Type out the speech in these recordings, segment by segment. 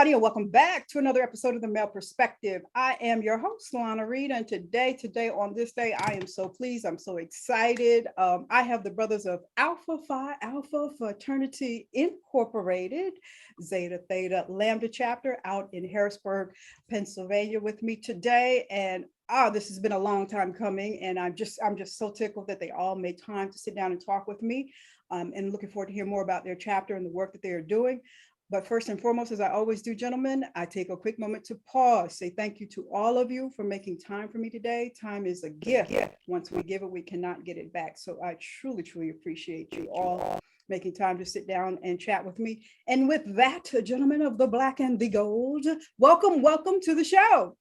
everybody, and welcome back to another episode of The Male Perspective. I am your host, 𝗦𝗘𝗏, and today, on this day, I am so pleased. I'm so excited. I have the brothers of Alpha Phi Alpha Fraternity Incorporated, Zeta Theta Lambda Chapter out in Harrisburg, Pennsylvania with me today. And this has been a long time coming, and I'm just so tickled that they all made time to sit down and talk with me. And looking forward to hear more about their chapter and the work that they are doing. But first and foremost, as I always do, gentlemen, I take a quick moment to pause, say thank you to all of you for making time for me today. Time is a gift. Once we give it, we cannot get it back. So I truly, truly appreciate you all making time to sit down and chat with me. And with that, gentlemen of the black and the gold, welcome to the show.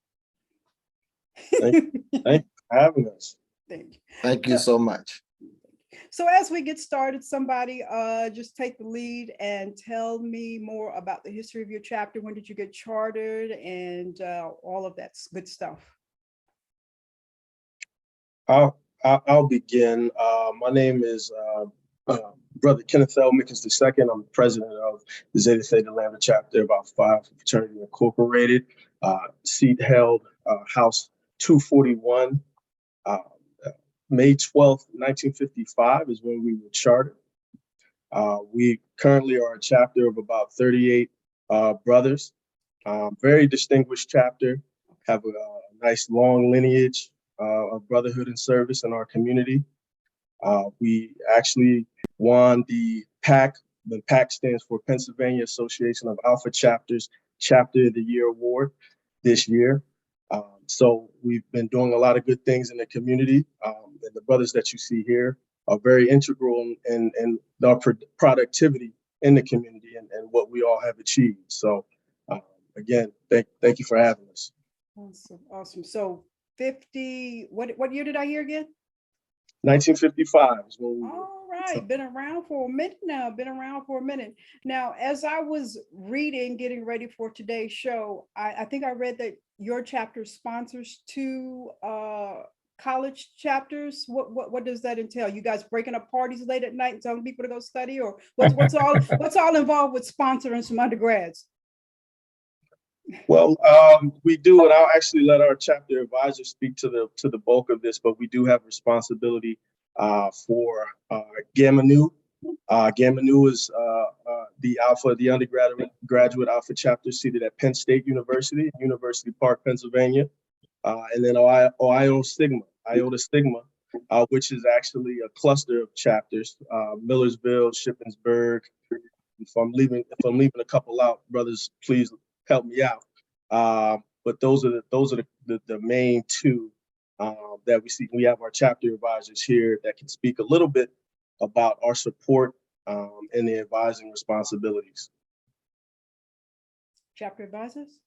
Thank you for having us. Thank you. Thank you so much. So as we get started, somebody just take the lead and tell me more about the history of your chapter. When did you get chartered and all of that good stuff? I'll begin. My name is Brother Kenneth Mickens II. I'm the president of the Zeta Theta Lambda Chapter of Alpha Phi Alpha Fraternity Incorporated. Seat held House 241. May 12th, 1955 is when we were chartered. We currently are a chapter of about 38 brothers. Very distinguished chapter, have a nice long lineage of brotherhood and service in our community. We actually won the PAC. The PAC stands for Pennsylvania Association of Alpha Chapters Chapter of the Year Award this year. So we've been doing a lot of good things in the community. And the brothers that you see here are very integral in our productivity in the community and what we all have achieved. So again, thank you for having us. Awesome. So 50, what year did I hear again? 1955 is when we were. All right, been around for a minute now, Now, as I was reading, getting ready for today's show, I think I read that your chapter sponsors two college chapters. What does that entail? You guys breaking up parties late at night and telling people to go study, or what's all involved with sponsoring some undergrads? Well, we do, and I'll actually let our chapter advisor speak to the bulk of this, but we do have responsibility for 𝗬𝗓𝗏. 𝗬𝗓𝗏 is the undergraduate Alpha chapter seated at Penn State University, University Park, Pennsylvania, and then Iota Sigma, which is actually a cluster of chapters, Millersville, Shippensburg. If I'm leaving a couple out, brothers, please help me out. But those are the main two that we see. We have our chapter advisors here that can speak a little bit about our support and the advising responsibilities. Chapter advisors?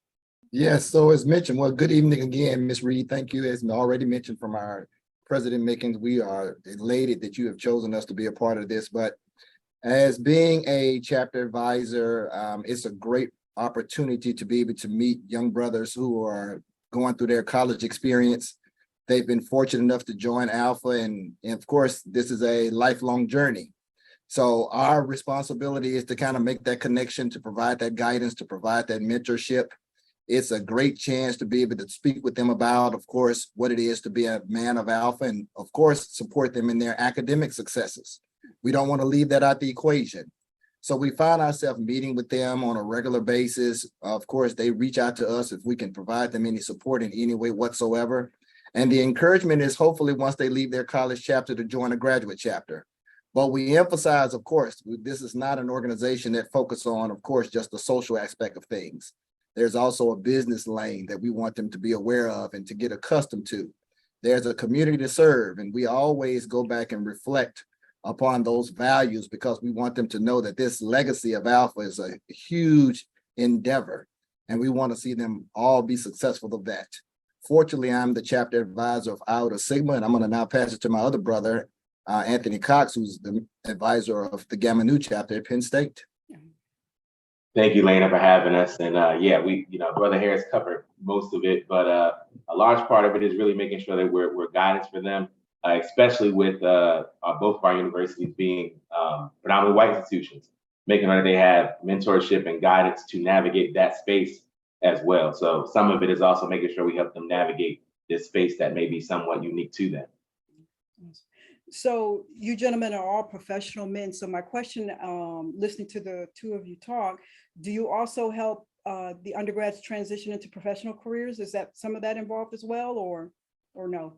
Yes, so as mentioned, well, good evening again, Ms. Reed. Thank you. As already mentioned from our President Mickens, we are elated that you have chosen us to be a part of this. But as being a chapter advisor, it's a great opportunity to be able to meet young brothers who are going through their college experience. They've been fortunate enough to join Alpha, and of course, this is a lifelong journey. So our responsibility is to kind of make that connection, to provide that guidance, to provide that mentorship. It's a great chance to be able to speak with them about, of course, what it is to be a man of Alpha, and of course, support them in their academic successes. We don't want to leave that out the equation. So we find ourselves meeting with them on a regular basis. Of course, they reach out to us if we can provide them any support in any way whatsoever. And the encouragement is hopefully once they leave their college chapter to join a graduate chapter. But we emphasize, of course, this is not an organization that focuses on, of course, just the social aspect of things. There's also a business lane that we want them to be aware of and to get accustomed to. There's a community to serve, and we always go back and reflect upon those values because we want them to know that this legacy of Alpha is a huge endeavor, and we want to see them all be successful of that. Fortunately, I'm the chapter advisor of Iota Sigma, and I'm going to now pass it to my other brother, Anthony Cox, who's the advisor of the 𝗬𝗓𝗏 chapter at Penn State. Thank you, Lena, for having us. And yeah, Brother Harris covered most of it, but a large part of it is really making sure that we're guidance for them, especially with both of our universities being predominantly white institutions. making sure they have mentorship and guidance to navigate that space as well. So some of it is also making sure we help them navigate this space that may be somewhat unique to them. So you gentlemen are all professional men. So my question, listening to the two of you talk, do you also help the undergrads transition into professional careers? Is that some of that involved as well, or no?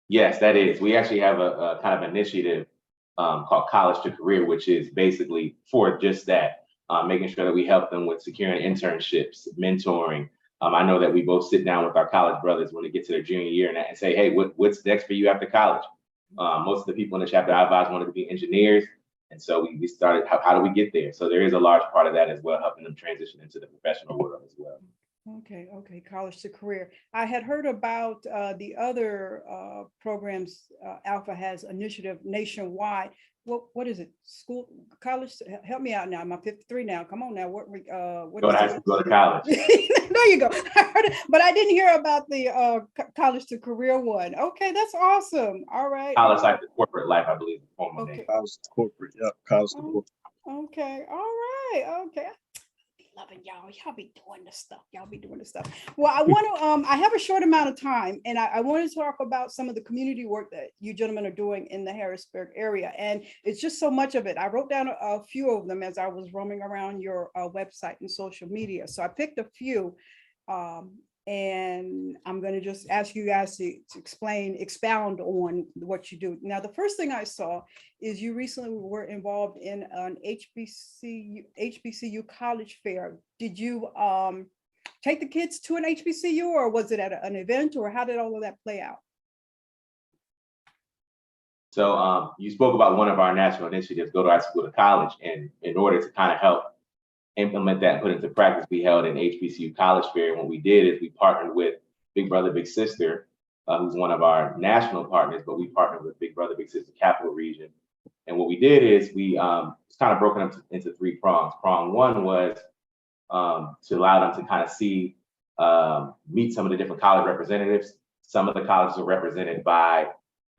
Yes, that is. We actually have a kind of initiative called College to Career, which is basically for just that, making sure that we help them with securing internships, mentoring. I know that we both sit down with our college brothers when they get to their junior year and say, hey, what's next for you after college? Most of the people in the chapter I advised wanted to be engineers. And so we started, how do we get there? So there is a large part of that as well, helping them transition into the professional world as well. Okay, college to career. I had heard about the other programs Alpha has initiative nationwide. What is it? School, college? Help me out now. I'm 53 now. Come on now. What is it? Go to college. There you go. I heard it, but I didn't hear about the college to career one. Okay, that's awesome. All right. College life to corporate life, I believe, the formal name. College to corporate. Yep. College to corporate. Okay. All right. Okay. Loving y'all be doing this stuff. Well, I want to I have a short amount of time, and I want to talk about some of the community work that you gentlemen are doing in the Harrisburg area, and it's just so much of it. I wrote down a few of them as I was roaming around your website and social media, so I picked a few, and I'm going to just ask you guys to expound on what you do. Now, the first thing I saw is you recently were involved in an HBCU college fair. Did you take the kids to an HBCU, or was it at an event, or how did all of that play out? So you spoke about one of our national initiatives, Go to High School to College, and in order to kind of help implement that and put into practice, we held an HBCU college fair. And what we did is we partnered with Big Brother, Big Sister, who's one of our national partners, but we partnered with Big Brother, Big Sister Capital Region. And what we did is we it's kind of broken up into three prongs. Prong one was to allow them to kind of meet some of the different college representatives. Some of the colleges are represented by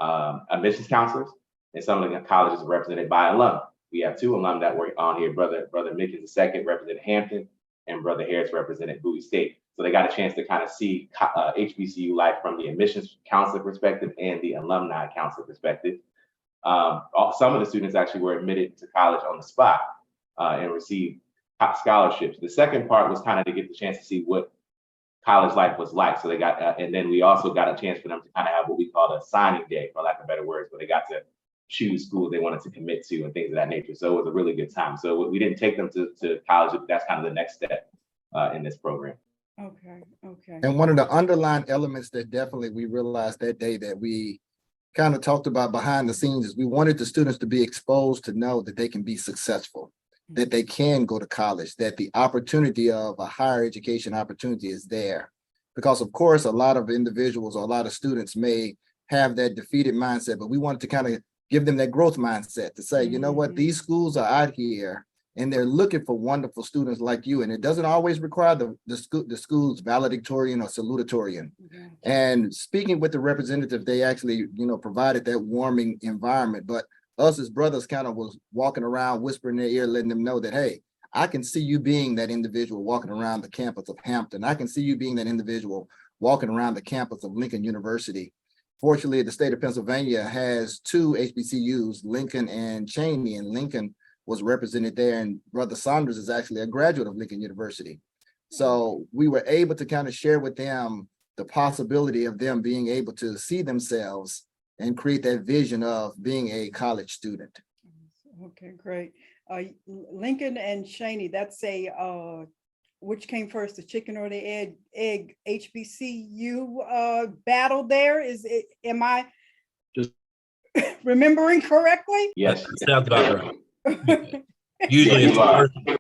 admissions counselors, and some of the colleges are represented by alum. We have two alum that were on here. Brother Mickens II represented Hampton, and Brother Harris represented Bowie State. So they got a chance to kind of see HBCU life from the admissions counselor perspective and the alumni counselor perspective. Some of the students actually were admitted to college on the spot and received scholarships. The second part was kind of to get the chance to see what college life was like. So they got, and then we also got a chance for them to kind of have what we call a signing day, for lack of better words, where they got to choose schools they wanted to commit to and things of that nature. So it was a really good time. So we didn't take them to college, but that's kind of the next step in this program. Okay. And one of the underlying elements that definitely we realized that day that we kind of talked about behind the scenes is we wanted the students to be exposed to know that they can be successful, that they can go to college, that the opportunity of a higher education opportunity is there. Because of course, a lot of individuals or a lot of students may have that defeated mindset, but we wanted to kind of give them that growth mindset to say, you know what, these schools are out here and they're looking for wonderful students like you. And it doesn't always require the school's valedictorian or salutatorian. And speaking with the representative, they actually, provided that warming environment. But us as brothers kind of was walking around, whispering in their ear, letting them know that, hey, I can see you being that individual walking around the campus of Hampton. I can see you being that individual walking around the campus of Lincoln University. Fortunately, the state of Pennsylvania has two HBCUs, Lincoln and Cheney, and Lincoln was represented there, and Brother Saunders is actually a graduate of Lincoln University. So we were able to kind of share with them the possibility of them being able to see themselves and create that vision of being a college student. Okay, great. Lincoln and Cheney, that's a which came first, the chicken or the egg HBCU battle there? Am I just remembering correctly? Yes. Sounds about right. Usually it's the first.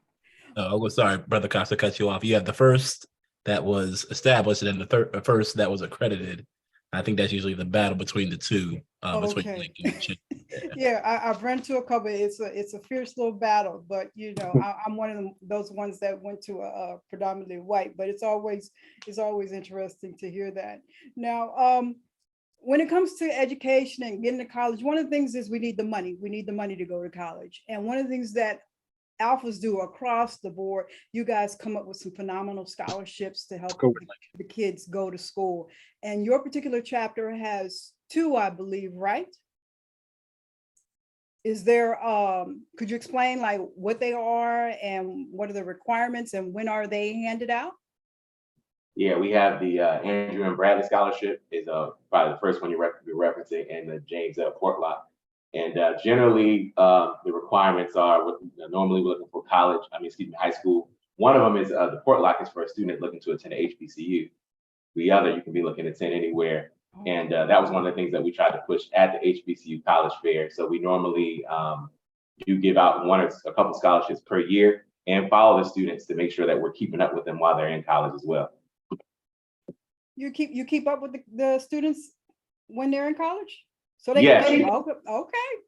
Oh, sorry, Brother Costa, cut you off. You have the first that was established and then the first that was accredited. I think that's usually the battle between the two. Okay. Yeah, I've run to a couple. It's a fierce little battle, but I'm one of those ones that went to a predominantly white. But it's always interesting to hear that. Now, when it comes to education and getting to college, one of the things is we need the money. We need the money to go to college. And one of the things that Alphas do across the board, you guys come up with some phenomenal scholarships to help the kids go to school. And your particular chapter has 2, I believe, right? Is there, could you explain like what they are and what are the requirements and when are they handed out? Yeah, we have the Andrew and Bradley Scholarship is probably the first one you're referencing, and the James Portlock. And generally, the requirements are normally we're looking for high school. One of them is the Portlock is for a student looking to attend an HBCU. The other you can be looking to attend anywhere. And that was one of the things that we tried to push at the HBCU college fair. So we normally do give out one or a couple scholarships per year and follow the students to make sure that we're keeping up with them while they're in college as well. You keep up with the students when they're in college? So they Yes. okay.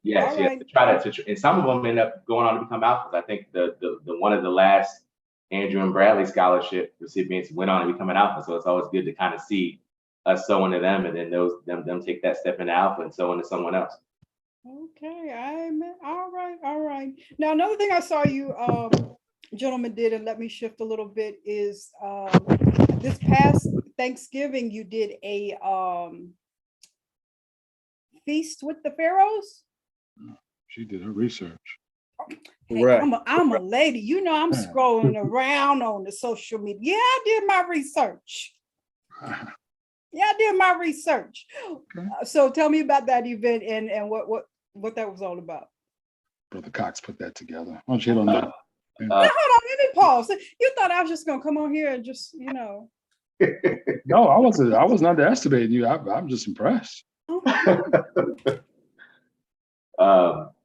Yes, All yes. right. To try to, and some of them end up going on to become alphas. I think the one of the last Andrew and Bradley scholarship recipients went on to become an alpha. So it's always good to kind of see us sow into them, and then them take that step into alpha and sow into someone else. Okay, all right. Now another thing I saw you gentlemen did, and let me shift a little bit, is this past Thanksgiving you did a feast with the pharaohs. She did her research. Hey, Right. I'm a lady, you know, I'm scrolling around on the social media. Yeah, I did my research. Okay. So tell me about that event and what that was all about. Brother Cox put that together. Why don't you hit on that? Now, hold on, let me pause. You thought I was just gonna come on here and just, you know. No, I wasn't underestimating you. I'm just impressed.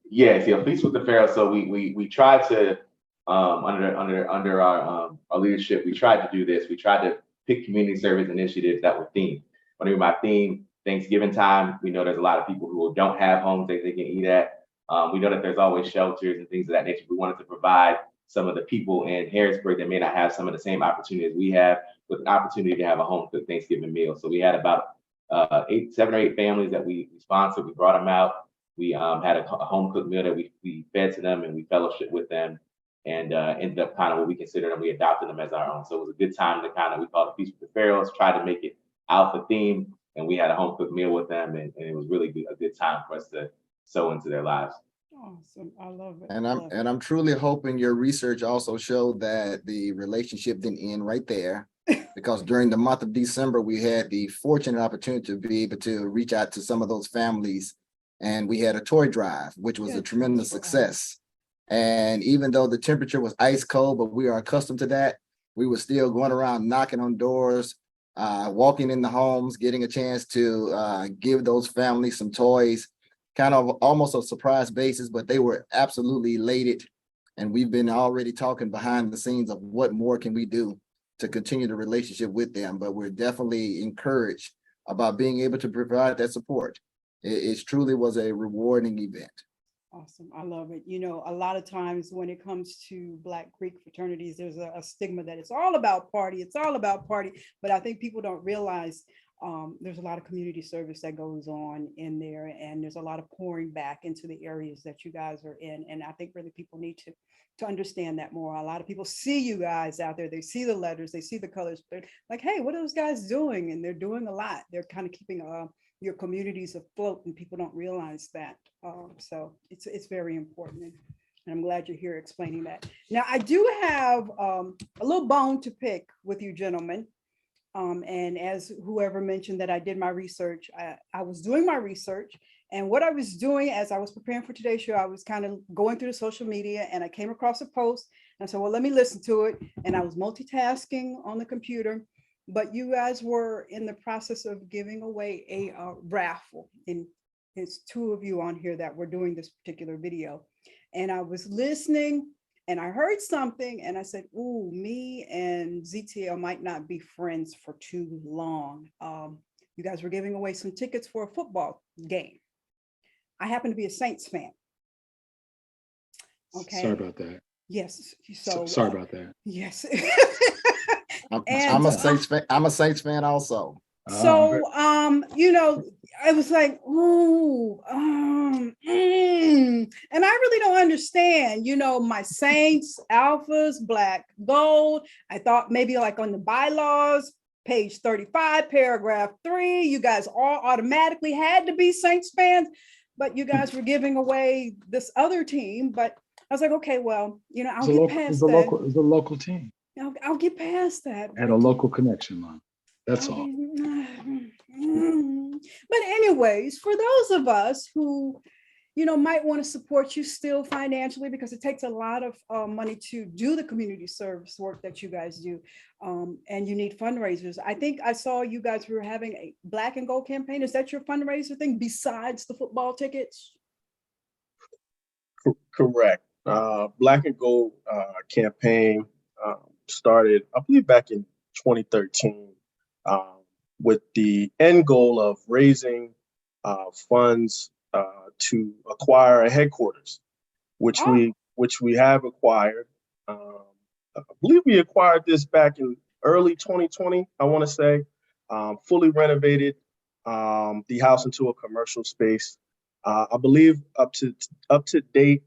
Yeah, see, a feast with the pharaoh. So we tried to under our leadership, we tried to do this. We tried to pick community service initiatives that were themed. What I mean by theme, Thanksgiving time, we know there's a lot of people who don't have homes that they can eat at. We know that there's always shelters and things of that nature. We wanted to provide some of the people in Harrisburg that may not have some of the same opportunities we have, with an opportunity to have a home cooked Thanksgiving meal. So we had about 7 or 8 families that we sponsored. We brought them out. We had a home cooked meal that we fed to them, and we fellowship with them, and ended up kind of what we considered them. We adopted them as our own. So it was a good time to kind of, we called it Feast with the Pharaohs, tried to make it alpha themed, and we had a home cooked meal with them, and it was really a good time for us to sow into their lives. Awesome, I love it. And I'm truly hoping your research also showed that the relationship didn't end right there, because during the month of December, we had the fortunate opportunity to be able to reach out to some of those families, and we had a toy drive, which was a tremendous success. And even though the temperature was ice cold, but we are accustomed to that, we were still going around knocking on doors, walking in the homes, getting a chance to give those families some toys, kind of almost a surprise basis, but they were absolutely elated. And we've been already talking behind the scenes of what more can we do to continue the relationship with them. But we're definitely encouraged about being able to provide that support. It truly was a rewarding event. Awesome, I love it. You know, a lot of times when it comes to Black Greek fraternities, there's a stigma that it's all about party. But I think people don't realize there's a lot of community service that goes on in there, and there's a lot of pouring back into the areas that you guys are in. And I think really people need to understand that more. A lot of people see you guys out there, they see the letters, they see the colors, but like, hey, what are those guys doing? And they're doing a lot. They're kind of keeping your communities afloat, and people don't realize that. So it's very important. And I'm glad you're here explaining that. Now, I do have a little bone to pick with you gentlemen. And as whoever mentioned that I did my research, I was doing my research, and what I was doing as I was preparing for today's show, I was kind of going through the social media, and I came across a post, and I said, well, let me listen to it. And I was multitasking on the computer, but you guys were in the process of giving away a raffle, and it's 2 of you on here that were doing this particular video. And I was listening, and I heard something, and I said, ooh, me and ZTL might not be friends for too long. You guys were giving away some tickets for a football game. I happen to be a Saints fan. Okay. Sorry about that. Yes. So sorry about that. Yes. I'm a Saints fan. I'm a Saints fan also. So, you know, I was like, oh, and I really don't understand, my Saints, Alphas, Black, Gold. I thought maybe like on the bylaws, page 35, paragraph 3, you guys all automatically had to be Saints fans, but you guys were giving away this other team. But I was like, okay, well, I'll get past that. It's a local team. I'll get past that. Had a local connection line. That's all. But anyways, for those of us who, might want to support you still financially, because it takes a lot of money to do the community service work that you guys do, and you need fundraisers. I think I saw you guys were having a Black and Gold campaign. Is that your fundraiser thing besides the football tickets? Correct. Black and Gold campaign started, I believe, back in 2013, with the end goal of raising funds to acquire a headquarters, which we have acquired. I believe we acquired this back in early 2020. I want to say, fully renovated the house into a commercial space. I believe up to date,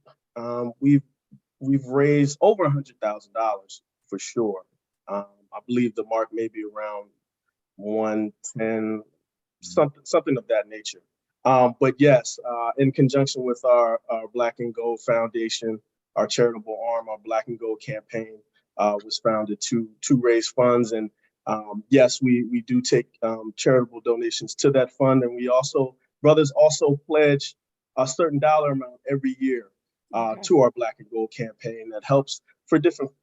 we've raised over $100,000 for sure. I believe the mark may be around 110, something of that nature. But yes, in conjunction with our Black and Gold Foundation, our charitable arm, our Black and Gold campaign was founded to raise funds. And yes, we do take charitable donations to that fund. And brothers also pledge a certain dollar amount every year to our Black and Gold campaign that helps for different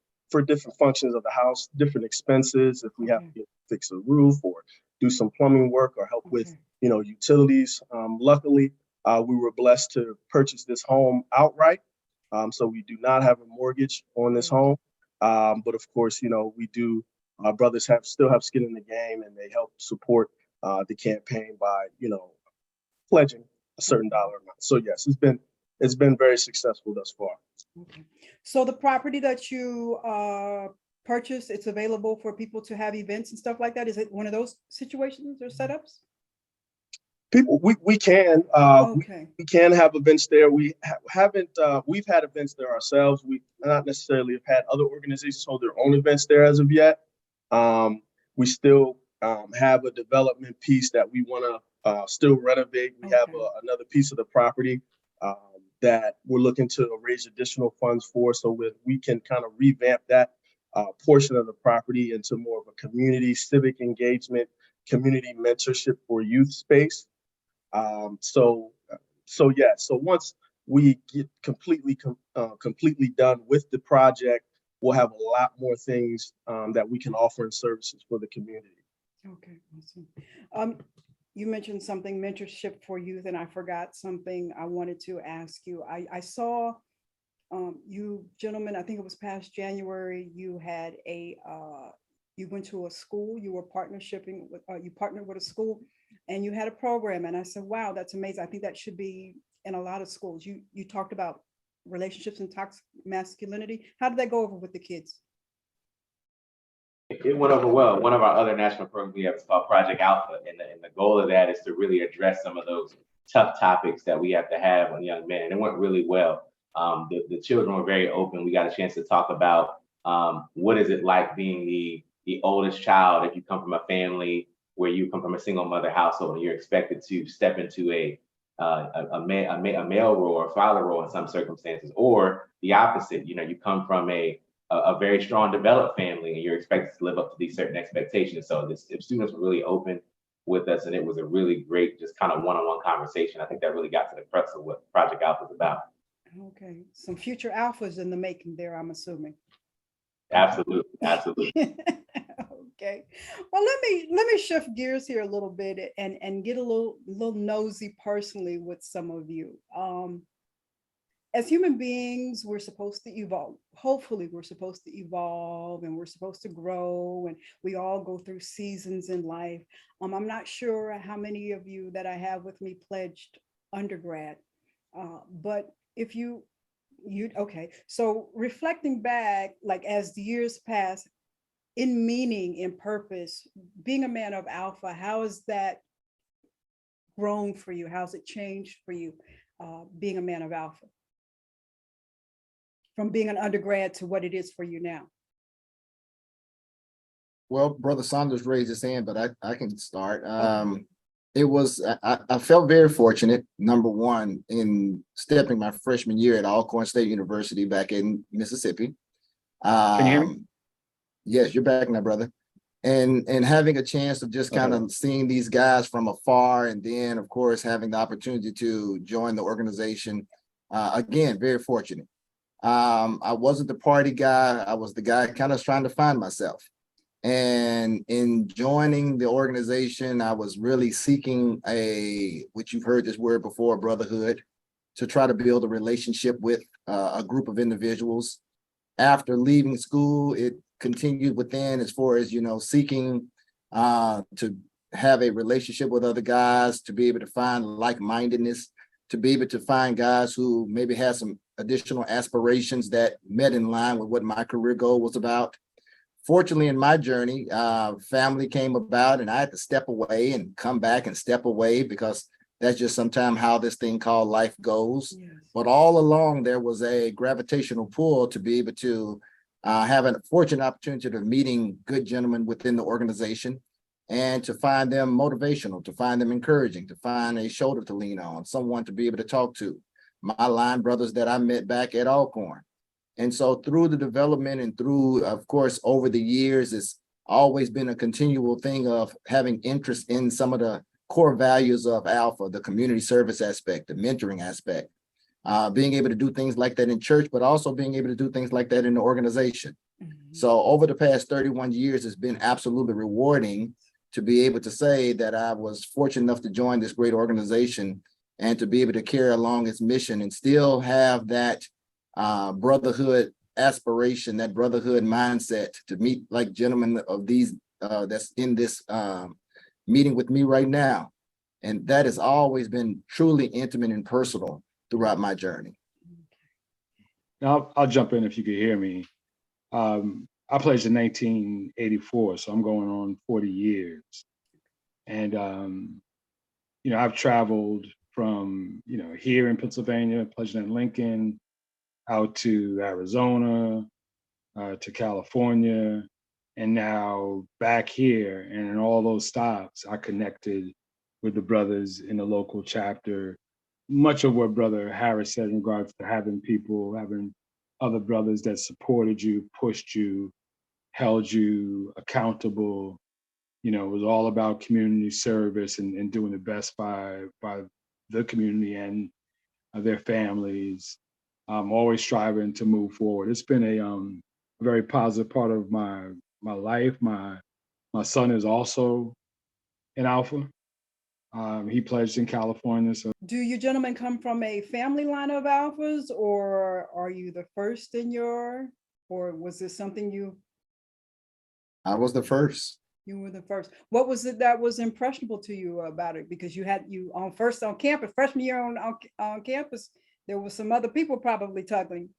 functions of the house, different expenses. If we have to fix a roof or do some plumbing work or help with, utilities. Luckily, we were blessed to purchase this home outright. So we do not have a mortgage on this home. But of course, we do, our brothers still have skin in the game, and they help support the campaign by, pledging a certain dollar amount. So yes, it's been very successful thus far. Okay. So the property that you purchased, it's available for people to have events and stuff like that. Is it one of those situations or setups? We can we can have events there. We haven't we've had events there ourselves. We not necessarily have had other organizations hold their own events there as of yet. We still have a development piece that we want to still renovate. We have another piece of the property that we're looking to raise additional funds for, so we can kind of revamp that portion of the property into more of a community civic engagement, community mentorship for youth space. So once we get completely done with the project, we'll have a lot more things that we can offer in services for the community. Okay, awesome. You mentioned something, mentorship for youth, and I forgot something I wanted to ask you. I saw you gentlemen, I think it was past January, you had you went to a school, you were you partnered with a school, and you had a program. And I said, wow, that's amazing. I think that should be in a lot of schools. You talked about relationships and toxic masculinity. How did that go over with the kids? It went over well. One of our other national programs we have is called Project Alpha, and the goal of that is to really address some of those tough topics that we have to have on young men. And it went really well. The children were very open. We got a chance to talk about what is it like being the oldest child if you come from a family where you come from a single mother household and you're expected to step into a male role or father role in some circumstances, or the opposite. You come from a very strong developed family and you're expected to live up to these certain expectations. So the students were really open with us, and it was a really great, just kind of one-on-one conversation. I think that really got to the crux of what Project Alpha is about. Okay, some future alphas in the making there, I'm assuming. Absolutely. Okay, well, let me shift gears here a little bit and get a little nosy personally with some of you. As human beings, we're supposed to evolve. Hopefully, we're supposed to evolve, and we're supposed to grow, and we all go through seasons in life. I'm not sure how many of you that I have with me pledged undergrad, but if you okay, so reflecting back, like as the years pass, in meaning, in purpose, being a man of Alpha, how is that grown for you? How's it changed for you being a man of Alpha? From being an undergrad to what it is for you now? Well, Brother Saunders raised his hand, but I can start. It was, I felt very fortunate, number one, in stepping my freshman year at Alcorn State University back in Mississippi. Can you hear me? Yes, you're back now, brother. And having a chance of just kind of seeing these guys from afar, and then, of course, having the opportunity to join the organization. Again, very fortunate. I wasn't the party guy. I was the guy kind of trying to find myself. And in joining the organization, I was really seeking which you've heard this word before, brotherhood, to try to build a relationship with a group of individuals. After leaving school, it continued within as far as, seeking to have a relationship with other guys, to be able to find like-mindedness, to be able to find guys who maybe had some additional aspirations that met in line with what my career goal was about. Fortunately, in my journey, family came about, and I had to step away and come back and step away, because that's just sometimes how this thing called life goes. Yes. But all along, there was a gravitational pull to be able to have a fortunate opportunity of meeting good gentlemen within the organization, and to find them motivational, to find them encouraging, to find a shoulder to lean on, someone to be able to talk to. My line brothers that I met back at Alcorn. And so through the development and through, of course, over the years, it's always been a continual thing of having interest in some of the core values of Alpha, the community service aspect, the mentoring aspect, being able to do things like that in church, but also being able to do things like that in the organization. Mm-hmm. So over the past 31 years, it's been absolutely rewarding to be able to say that I was fortunate enough to join this great organization and to be able to carry along its mission and still have that brotherhood aspiration, that brotherhood mindset, to meet like gentlemen of these that's in this meeting with me right now. And that has always been truly intimate and personal throughout my journey. Now, I'll jump in if you could hear me. I pledged in 1984, so I'm going on 40 years. And, I've traveled from, here in Pennsylvania, pledged in Lincoln, out to Arizona, to California, and now back here. And in all those stops, I connected with the brothers in the local chapter. Much of what Brother Harris said in regards to having other brothers that supported you, pushed you, held you accountable. It was all about community service and doing the best by the community and their families. Always striving to move forward. It's been a very positive part of my life. My son is also an Alpha. He pledged in California. So, do you gentlemen come from a family line of Alphas, or are you the first or was this something you? I was the first. You were the first. What was it that was impressionable to you about it? Because you on campus, freshman year on campus, there was some other people probably tugging.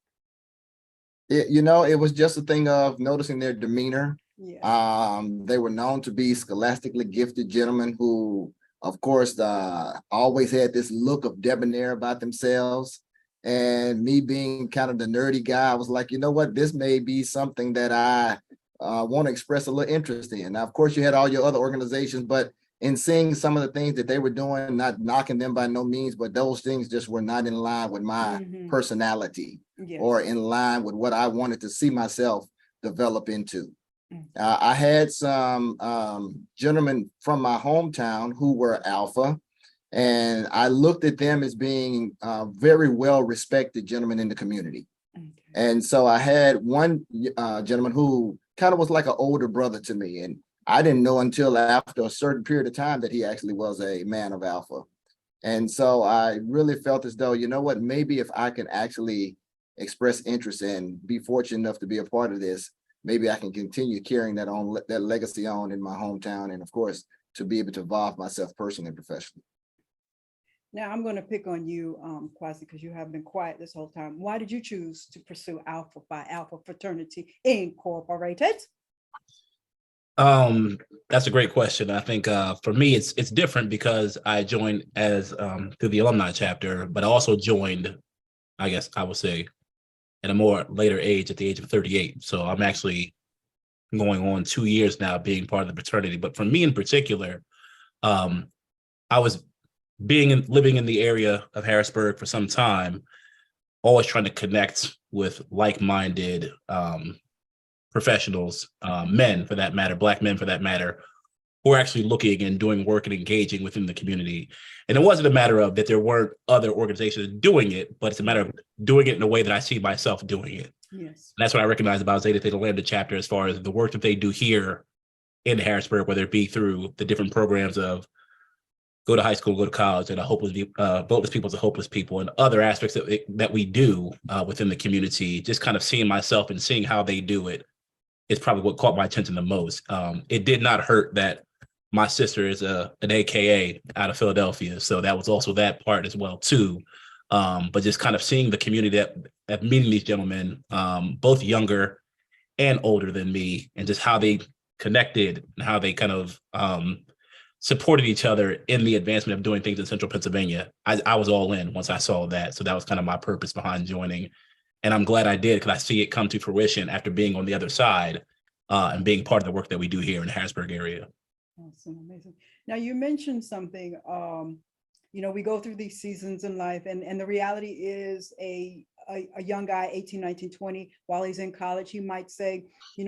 It was just a thing of noticing their demeanor. Yeah. They were known to be scholastically gifted gentlemen who, of course, always had this look of debonair about themselves. And me being kind of the nerdy guy, I was like, you know what, this may be something that I want to express a little interest in. Now, of course, you had all your other organizations, but in seeing some of the things that they were doing, not knocking them by no means, but those things just were not in line with my personality. Yes. Or in line with what I wanted to see myself develop into. I had some gentlemen from my hometown who were Alpha, and I looked at them as being very well respected gentlemen in the community. Okay. And so I had one gentleman who kind of was like an older brother to me, and I didn't know until after a certain period of time that he actually was a man of Alpha. And so I really felt as though, maybe if I can actually express interest and be fortunate enough to be a part of this, maybe I can continue carrying that legacy on in my hometown, and of course, to be able to evolve myself personally and professionally. Now I'm going to pick on you, Kwasi, because you have been quiet this whole time. Why did you choose to pursue Alpha Phi Alpha Fraternity Incorporated? That's a great question. I think for me, it's different because I joined as through the Alumni Chapter, but I also joined, I guess I would say, at a more later age, at the age of 38. So I'm actually going on 2 years now being part of the fraternity. But for me in particular, I was living in the area of Harrisburg for some time, always trying to connect with like-minded professionals, men for that matter, Black men for that matter, who are actually looking and doing work and engaging within the community. And it wasn't a matter of that there weren't other organizations doing it, but it's a matter of doing it in a way that I see myself doing it. Yes. And that's what I recognize about Zeta Theta Lambda chapter as far as the work that they do here in Harrisburg, whether it be through the different programs of go to high school, go to college, and voteless people to hopeless people, and other aspects that we do within the community. Just kind of seeing myself and seeing how they do it is probably what caught my attention the most. It did not hurt that my sister is an AKA out of Philadelphia, so that was also that part as well too. But just kind of seeing the community that meeting these gentlemen, both younger and older than me, and just how they connected and how they kind of supported each other in the advancement of doing things in Central Pennsylvania. I was all in once I saw that. So that was kind of my purpose behind joining. And I'm glad I did, because I see it come to fruition after being on the other side and being part of the work that we do here in the Harrisburg area. Awesome, amazing. Now you mentioned something, we go through these seasons in life, and the reality is a young guy, 18, 19, 20, while he's in college, he might say,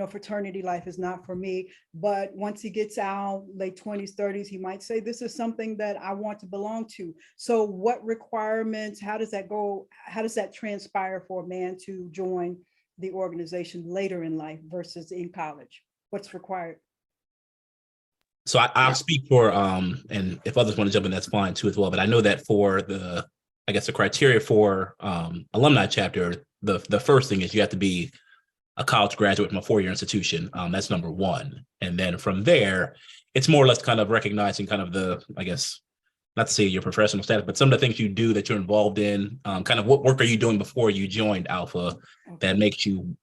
fraternity life is not for me. But once he gets out, late 20s, 30s, he might say, this is something that I want to belong to. So what requirements, how does that go? How does that transpire for a man to join the organization later in life versus in college? What's required? So I'll speak for, and if others want to jump in, that's fine too as well. But I know that for the criteria for Alumni Chapter, the first thing is you have to be a college graduate from a four-year institution. That's number one. And then from there, it's more or less kind of recognizing kind of the, I guess, not to say your professional status, but some of the things you do that you're involved in, kind of what work are you doing before you joined Alpha that makes you,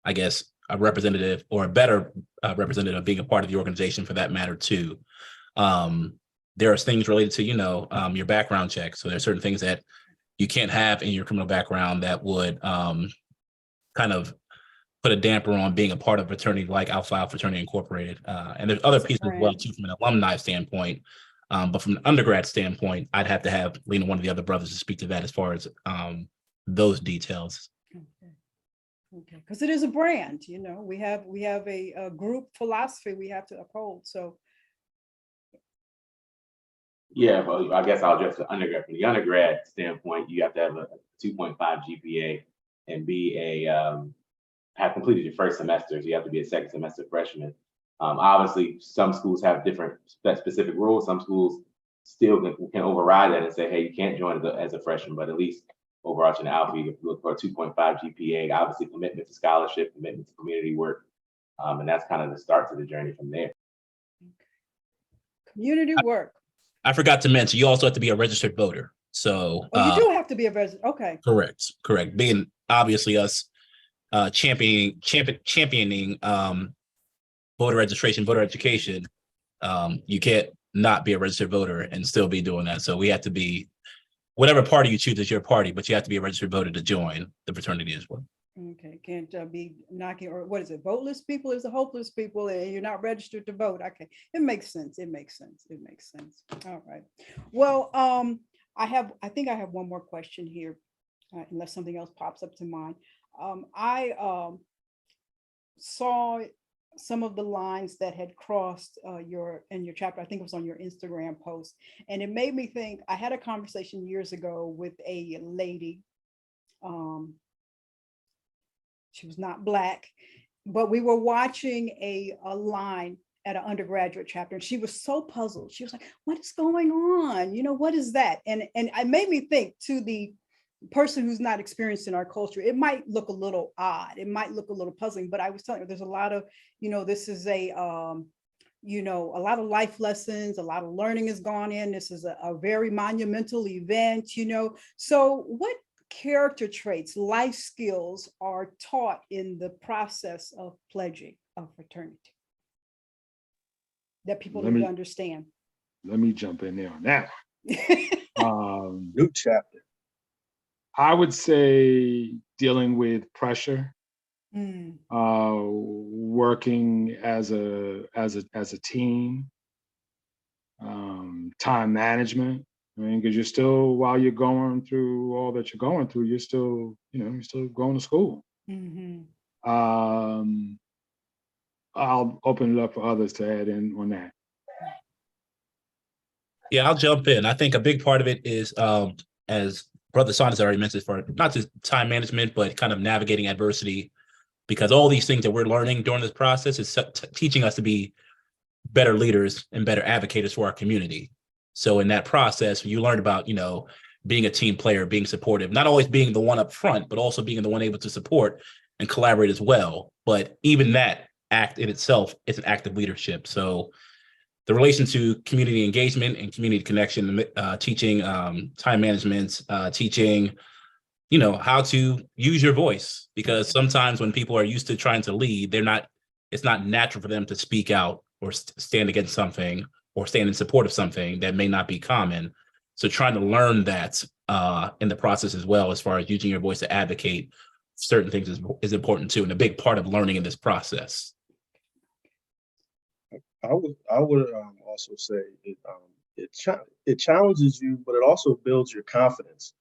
I guess, a representative or a better representative of being a part of the organization for that matter too. There are things related to, your background check. So there's certain things that you can't have in your criminal background that would kind of put a damper on being a part of a fraternity like Alpha Phi Alpha Fraternity Incorporated. And there's other pieces as well too from an alumni standpoint. But from an undergrad standpoint, I'd have to have one of the other brothers to speak to that as far as those details. Okay, because it is a brand, we have a group philosophy we have to uphold. So yeah, well, I guess I'll address the undergrad. From the undergrad standpoint, you have to have a 2.5 GPA and be have completed your first semester. So you have to be a second semester freshman. Obviously, some schools have different specific rules. Some schools still can override that and say, hey, you can't join as a freshman, but at least overarching Alpha, you look for a 2.5 GPA, obviously commitment to scholarship, commitment to community work. And that's kind of the start to the journey from there. Community work. I forgot to mention, you also have to be a registered voter. So you do have to be a registered. Okay. Correct. Being obviously us championing voter registration, voter education, you can't not be a registered voter and still be doing that. So we have to be, whatever party you choose is your party, but you have to be a registered voter to join the fraternity as well. Okay, can't be knocking, or what is it? Voteless people is the hopeless people, and you're not registered to vote. Okay, it makes sense. All right. Well, I think I have one more question here, unless something else pops up to mind. I saw some of the lines that had crossed in your chapter. I think it was on your Instagram post, and it made me think. I had a conversation years ago with a lady. She was not Black, but we were watching a line at an undergraduate chapter, and she was so puzzled. She was like, "What is going on? What is that?" And it made me think, to the person who's not experienced in our culture, it might look a little odd. It might look a little puzzling, but I was telling her there's a lot of, this is a lot of life lessons, a lot of learning has gone in. This is a very monumental event, So what character traits, life skills are taught in the process of pledging a fraternity? that people Let need me- to understand? Let me jump in there on that. New chapter. I would say dealing with pressure, Mm, working as a team, time management. I mean, because you're still, while you're going through all that you're going through, you're still, you're still going to school. mhm. I'll open it up for others to add in on that. Yeah, I'll jump in. I think a big part of it is, as Brother Saunders already mentioned, for not just time management, but kind of navigating adversity, because all these things that we're learning during this process is teaching us to be better leaders and better advocates for our community. So in that process, you learn about, being a team player, being supportive, not always being the one up front, but also being the one able to support and collaborate as well. But even that act in itself is an act of leadership. So the relation to community engagement and community connection, teaching time management, teaching, how to use your voice, because sometimes when people are used to trying to lead, it's not natural for them to speak out or stand against something or stand in support of something that may not be common. So trying to learn that in the process as well, as far as using your voice to advocate certain things is important too, and a big part of learning in this process. I would also say it challenges you, but it also builds your confidence.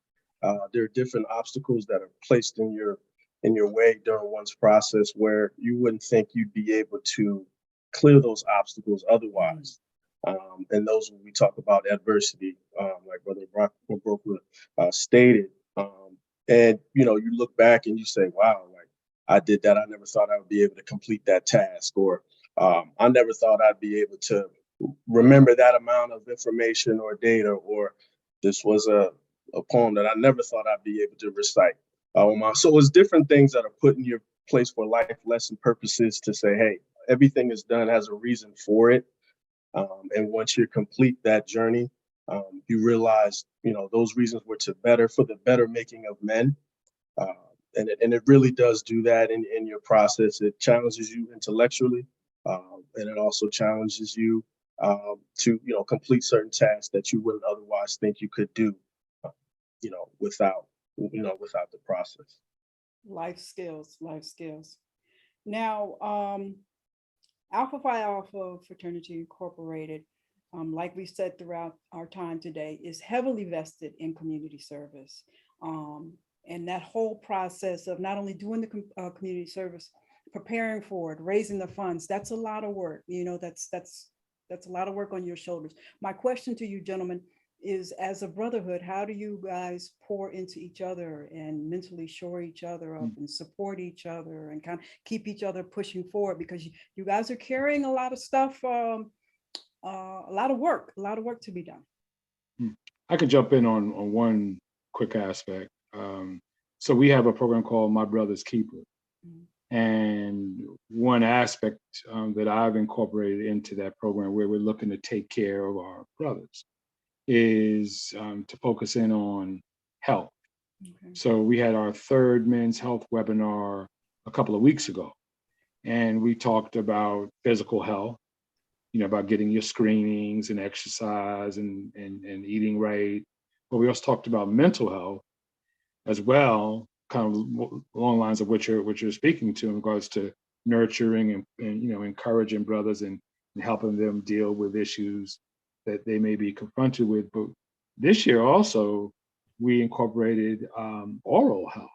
There are different obstacles that are placed in your way during one's process where you wouldn't think you'd be able to clear those obstacles otherwise. And those, when we talk about adversity, like Brother Abrokwa stated, and you look back and you say, wow, like I did that. I never thought I would be able to complete that task, or I never thought I'd be able to remember that amount of information or data, or this was a poem that I never thought I'd be able to recite. So it's different things that are put in your place for life lesson purposes to say, hey, everything is done has a reason for it. And once you complete that journey, you realize, those reasons were for the better making of men. And it really does do that in your process. It challenges you intellectually, and it also challenges you to complete certain tasks that you wouldn't otherwise think you could do, without the process. Life skills. Now, Alpha Phi Alpha Fraternity Incorporated, like we said throughout our time today, is heavily vested in community service. And that whole process of not only doing the community service, preparing for it, raising the funds, that's a lot of work. That's a lot of work on your shoulders. My question to you, gentlemen, is as a brotherhood, how do you guys pour into each other and mentally shore each other up and support each other and kind of keep each other pushing forward? Because you guys are carrying a lot of stuff, a lot of work to be done. I could jump in on one quick aspect. So we have a program called My Brother's Keeper. And one aspect that I've incorporated into that program, where we're looking to take care of our brothers, is to focus in on health. Okay. So we had our third men's health webinar a couple of weeks ago, and we talked about physical health, about getting your screenings and exercise and eating right. But we also talked about mental health as well, kind of along the lines of what you're speaking to in regards to nurturing and encouraging brothers and helping them deal with issues that they may be confronted with. But this year also, we incorporated oral health,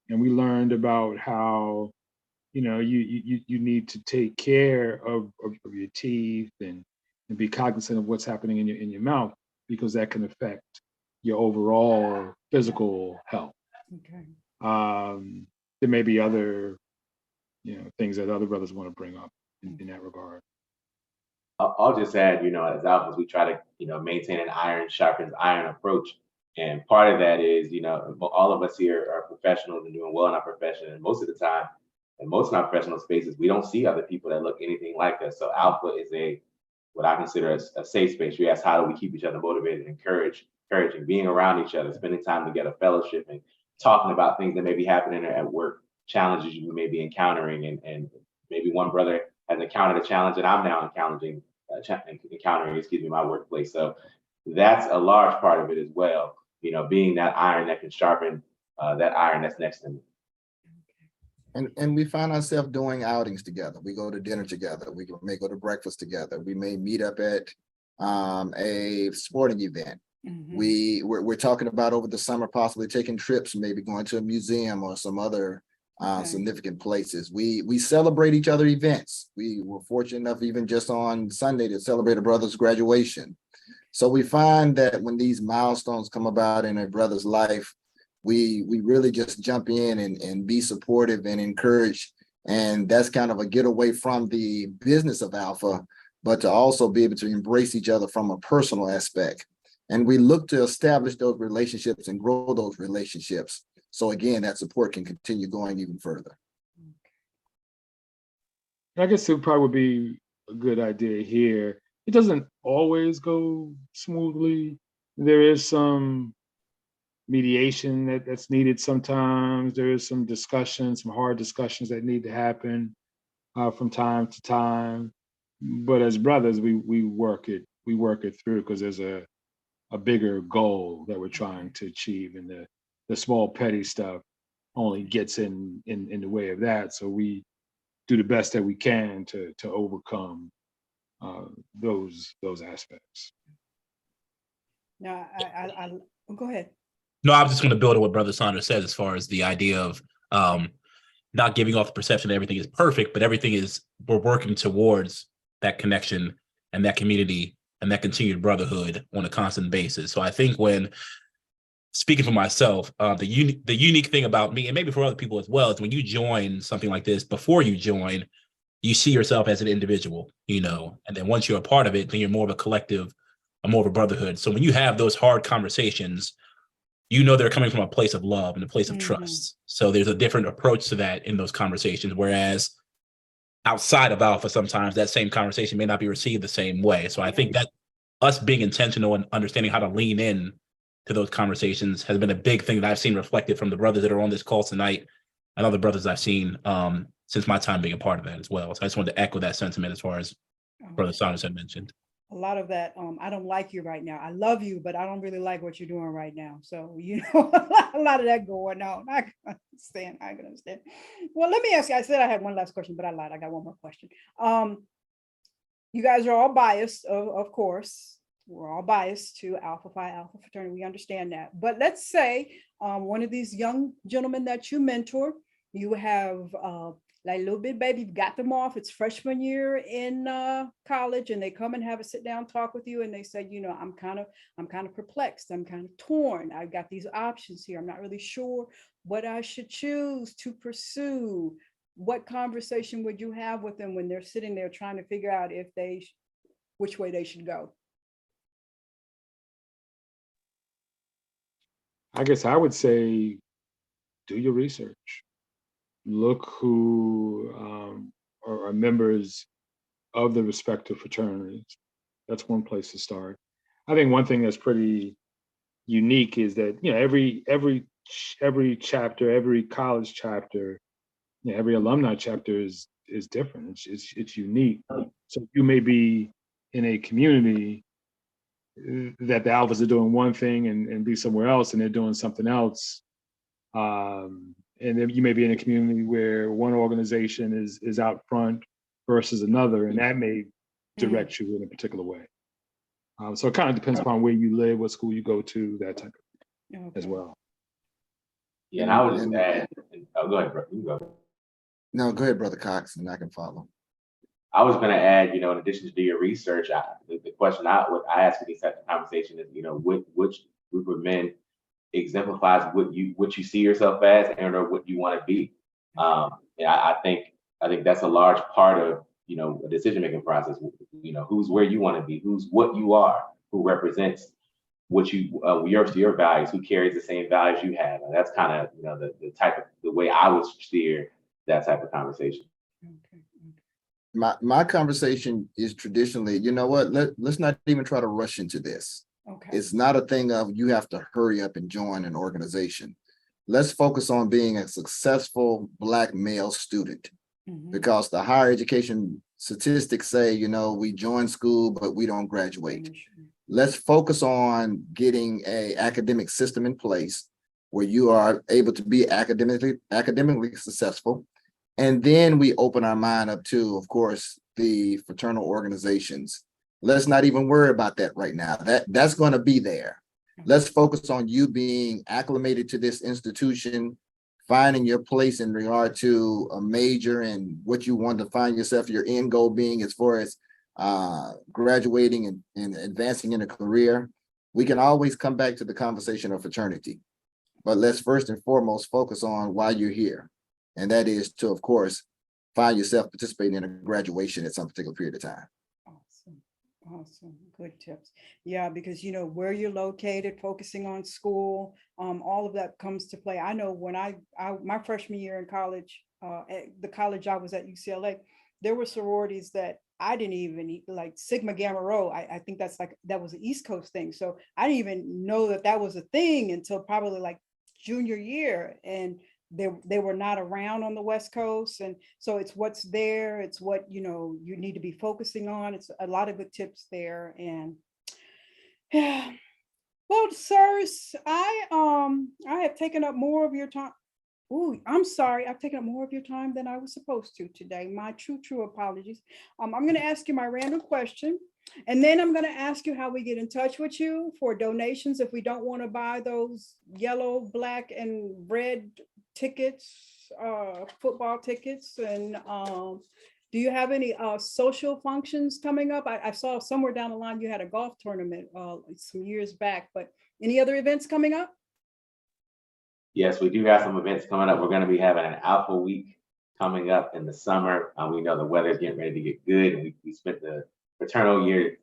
and we learned about how you need to take care of your teeth and be cognizant of what's happening in your mouth, because that can affect your overall physical health. Okay. There may be other things that other brothers want to bring up in that regard. I'll just add, as alphas, we try to, maintain an iron sharpens iron approach. And part of that is, all of us here are professionals and doing well in our profession. And most of the time, in most of our professional spaces, we don't see other people that look anything like us. So Alpha is what I consider a safe space. We ask, how do we keep each other motivated, encouraging, being around each other, spending time together, fellowshipping, talking about things that may be happening at work, challenges you may be encountering. And maybe one brother has encountered a challenge that I'm now encountering, my workplace. So that's a large part of it as well. Being that iron that can sharpen that iron that's next to me. And we find ourselves doing outings together. We go to dinner together. We may go to breakfast together. We may meet up at a sporting event. We're talking about over the summer possibly taking trips, maybe going to a museum or some other significant places. We celebrate each other events. We were fortunate enough even just on Sunday to celebrate a brother's graduation. So we find that when these milestones come about in a brother's life, we really just jump in and be supportive and encourage. And that's kind of a getaway from the business of Alpha, but to also be able to embrace each other from a personal aspect. And we look to establish those relationships and grow those relationships. So again, that support can continue going even further. I guess it probably would be a good idea here. It doesn't always go smoothly. There is some mediation that's needed sometimes. There is some discussion, some hard discussions that need to happen from time to time. But as brothers, we work it through because there's a bigger goal that we're trying to achieve, and the small petty stuff only gets in the way of that. So we do the best that we can to overcome those aspects. Now, go ahead. No, I was just going to build on what Brother Saunders said as far as the idea of not giving off the perception that everything is perfect, but we're working towards that connection and that community and that continued brotherhood on a constant basis. So I think when speaking for myself, the unique thing about me, and maybe for other people as well, is when you join something like this, before you join, you see yourself as an individual, and then once you're a part of it, then you're more of a collective, more of a brotherhood. So when you have those hard conversations, they're coming from a place of love and a place of trust. So there's a different approach to that in those conversations, whereas outside of Alpha, sometimes that same conversation may not be received the same way. So I think that us being intentional and understanding how to lean in to those conversations has been a big thing that I've seen reflected from the brothers that are on this call tonight and other brothers I've seen since my time being a part of that as well. So I just wanted to echo that sentiment as far as Brother Saunders had mentioned. A lot of that, I don't like you right now. I love you, but I don't really like what you're doing right now. So, a lot of that going on. I can understand. Well, let me ask you, I said I had one last question, but I lied. I got one more question. You guys are all biased, of course. We're all biased to Alpha Phi Alpha Fraternity. We understand that. But let's say one of these young gentlemen that you mentor, you have like a little bit baby, you've got them off. It's freshman year in college, and they come and have a sit down talk with you, and they say, I'm kind of perplexed. I'm kind of torn. I've got these options here. I'm not really sure what I should choose to pursue. What conversation would you have with them when they're sitting there trying to figure out which way they should go? I guess I would say, do your research. Look who are members of the respective fraternities. That's one place to start. I think one thing that's pretty unique is that every chapter, every college chapter, every alumni chapter is different. It's unique. So you may be in a community that the Alphas are doing one thing and be somewhere else, and they're doing something else. And then you may be in a community where one organization is out front versus another, and that may direct you in a particular way. So it kind of depends upon where you live, what school you go to, that type of thing as well. Yeah, and I would just add, go ahead, bro. You go. No, go ahead, Brother Cox, and I can follow. I was going to add, in addition to do your research, the question I ask in these types of conversations is, which group of men exemplifies what you see yourself as and or what you want to be. I think that's a large part of a decision-making process. Who's where you want to be, who's what you are, who represents what your values, who carries the same values you have. And that's kind of the way I would steer that type of conversation. My conversation is traditionally, let's not even try to rush into this. Okay. It's not a thing of you have to hurry up and join an organization. Let's focus on being a successful Black male student, because the higher education statistics say, you know, we join school, but we don't graduate. Let's focus on getting a academic system in place where you are able to be academically successful. And then we open our mind up to, of course, the fraternal organizations. Let's not even worry about that right now. That's going to be there. Let's focus on you being acclimated to this institution, finding your place in regard to a major and what you want to find yourself, your end goal being as far as graduating and advancing in a career. We can always come back to the conversation of fraternity, but let's first and foremost focus on why you're here. And that is to, of course, find yourself participating in a graduation at some particular period of time. Awesome. Good tips. Yeah, because you know where you're located, focusing on school, all of that comes to play. I know when I my freshman year in college, at the college I was at, UCLA, there were sororities that I didn't even like Sigma Gamma Rho. I think that was an East Coast thing. So I didn't even know that was a thing until probably like junior year, and they were not around on the West Coast. And so it's what's there, it's what you know you need to be focusing on. It's a lot of good tips there. And yeah, well, sirs, I have taken up more of your time. Oh, I'm sorry, I've taken up more of your time than I was supposed to today. My true apologies. I'm going to ask you my random question, and then I'm going to ask you how we get in touch with you for donations if we don't want to buy those yellow, black, and red tickets, football tickets. And do you have any social functions coming up? I saw somewhere down the line you had a golf tournament some years back, but any other events coming up? Yes, we do have some events coming up. We're going to be having an Alpha Week coming up in the summer. We know the weather's getting ready to get good, and we spent the fraternal year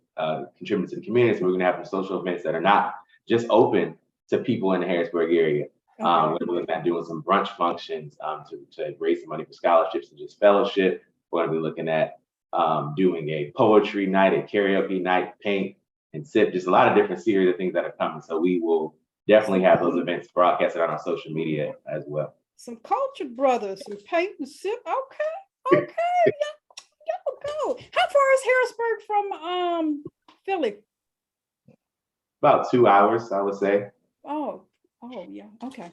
contributing to the community. So we're going to have some social events that are not just open to people in the Harrisburg area. We're looking at doing some brunch functions to raise some money for scholarships and just fellowship. We're going to be looking at doing a poetry night, a karaoke night, paint and sip, just a lot of different series of things that are coming. So we will definitely have those events broadcasted on our social media as well. Some cultured brothers, some paint and sip. Okay. Y'all go. How far is Harrisburg from Philly? About 2 hours, I would say. Oh yeah. Okay.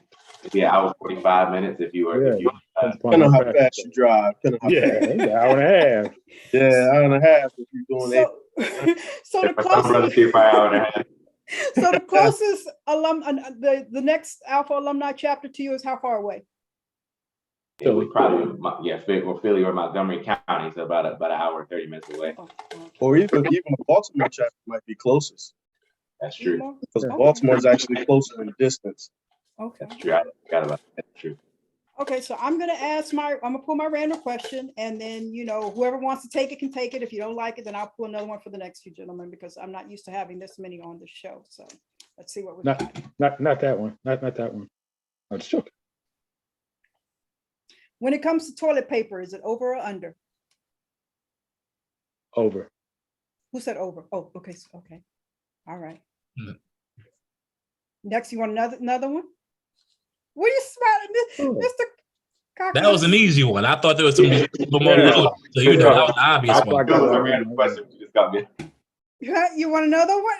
Yeah, hour 45 minutes if you were. Yeah. Depending on how fast you drive. Yeah, an hour and a half. Yeah, hour and a half if you're doing it. So the Some brothers here by hour and a half. So the closest the next Alpha Alumni Chapter to you is how far away? It would probably, Philly or Montgomery County, so about an hour and 30 minutes away. Or even the Baltimore chapter might be closest. That's true. Because Baltimore is actually closer in distance. Okay. That's true. I forgot about that. That's true. Okay, so I'm gonna pull my random question, and then whoever wants to take it can take it. If you don't like it, then I'll pull another one for the next few gentlemen, because I'm not used to having this many on the show. So let's see what we got. Not that one. Not that one. I'm just joking. When it comes to toilet paper, is it over or under? Over. Who said over? Oh, okay. Okay. All right. Mm. Next, you want another one? What are you smiling, Mr. Cochran? That was an easy one. I thought there was some more loaded. So that was the obvious one. That was a random question. You just got me. You want another one?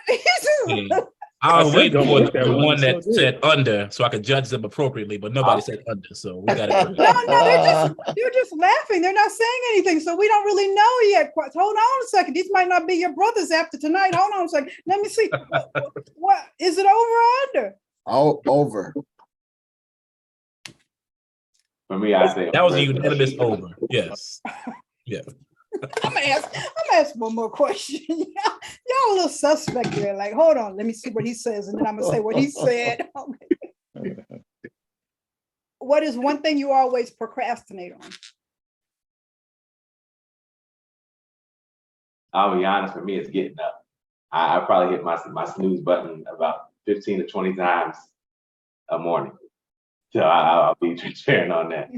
Yeah. I was waiting for the one that so said under, so I could judge them appropriately, but nobody said under, so we got it. No, they're just laughing. They're not saying anything, so we don't really know yet. Hold on a second. These might not be your brothers after tonight. Hold on a second. Let me see. What is it, over or under? Oh, over. For me, I say That was a unanimous over. Yes. Yeah. I'm gonna ask one more question. Y'all a little suspect there. Like, hold on, let me see what he says, and then I'm gonna say what he said. What is one thing you always procrastinate on? I'll be honest, for me, it's getting up. I probably hit my snooze button about 15 to 20 times a morning. So I'll be transparent on that.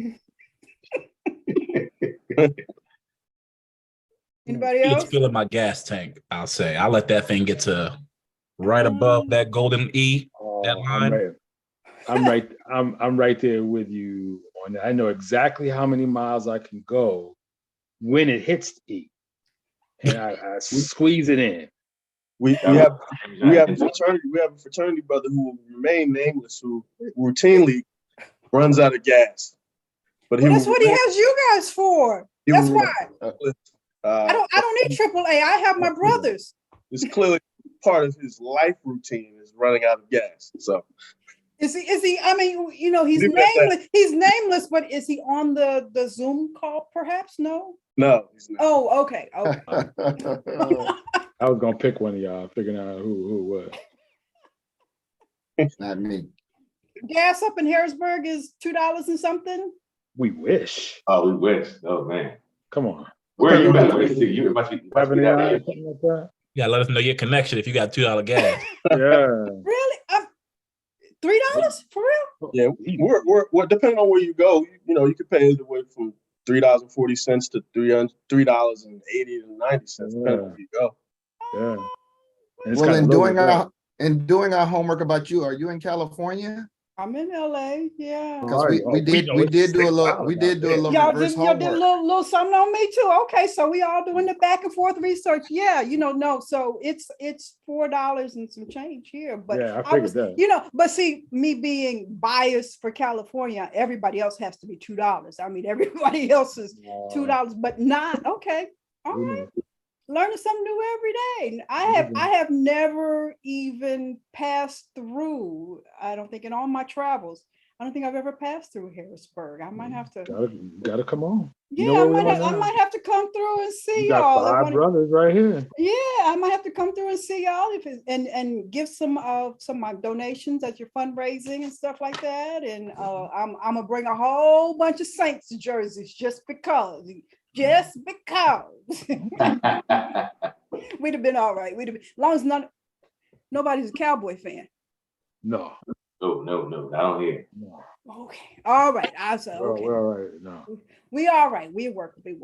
Anybody else? It's filling my gas tank, I'll say. I'll let that thing get to right above that golden E, that line. I'm right there with you on that. I know exactly how many miles I can go when it hits E. and I squeeze it in. We have a fraternity brother who will remain nameless, who routinely runs out of gas. But Well, that's what he has you guys for. That's why. I don't need AAA. I have my brothers. It's clearly part of his life routine is running out of gas. So is he? I mean, you know, he's nameless. He's nameless, but is he on the Zoom call? Perhaps no. No, he's not. Oh, okay. I was gonna pick one of y'all, figuring out who was. Not me. Gas up in Harrisburg is $2 and something. We wish. Oh, we wish. Oh man. Come on. Where are you at? Let me see. You must be Something like that. Yeah, let us know your connection if you got $2 gas. Yeah. Really? $3 for real? Yeah, we're depending on where you go. You know, you could pay anywhere from $3.40 to $3.80 to 90 cents, depending on where you go. Yeah. Well, in doing our homework about you, are you in California? I'm in LA, yeah. Because we did do a little Y'all reverse did a homework. little something on me too. Okay, so we all doing the back and forth research. Yeah, you know, no, so it's $4 and some change here. But yeah, I figured that. You know, but see, me being biased for California, everybody else has to be $2. I mean, everybody else is $2, but not okay. All right. Learning something new every day. I have never even passed through, I don't think in all my travels, I don't think I've ever passed through Harrisburg. I might have to. Gotta come on. Yeah, you know I might have to come through and see you got y'all. 5 brothers right here. Yeah, I might have to come through and see y'all and give some of my donations at your fundraising and stuff like that. And I'm gonna bring a whole bunch of Saints jerseys just because. Just because. We'd have been all right. We'd have been, as long as nobody's a Cowboy fan. No. No, I don't hear. No. Okay. All right. I said, okay. We're all right. No. We all right. We workable.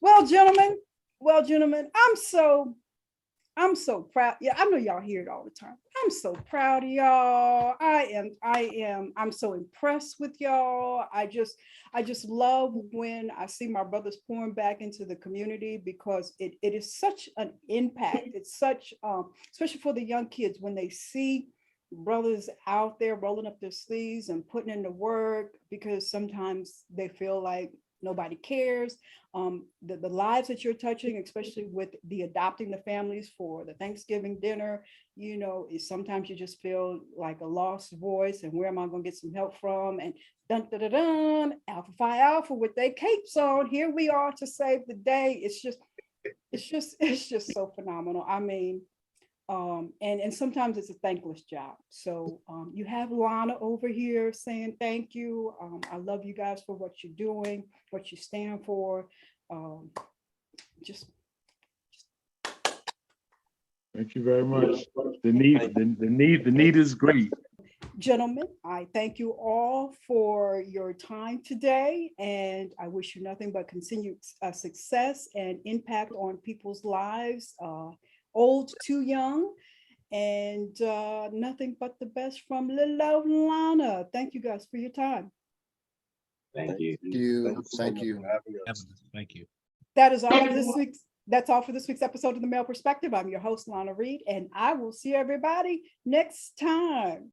Well, gentlemen, I'm so proud. Yeah, I know y'all hear it all the time. I'm so proud of y'all. I'm so impressed with y'all. I just love when I see my brothers pouring back into the community, because it is such an impact. It's such, especially for the young kids, when they see brothers out there rolling up their sleeves and putting in the work, because sometimes they feel like nobody cares. The lives that you're touching, especially with the adopting the families for the Thanksgiving dinner, you know, is sometimes you just feel like a lost voice, and where am I going to get some help from? And dun, dun, dun, dun, Alpha Phi Alpha with their capes on, here we are to save the day. It's just so phenomenal. I mean, and sometimes it's a thankless job. So you have Lana over here saying thank you. I love you guys for what you're doing, what you stand for. Thank you very much. The need is great. Gentlemen, I thank you all for your time today, and I wish you nothing but continued success and impact on people's lives, old to young, and nothing but the best from little Lana. Thank you guys for your time. Thank you. Thank you. Thank you. That is all for this week's. That's all for this week's episode of The Male Perspective. I'm your host, Lana Reed, and I will see everybody next time.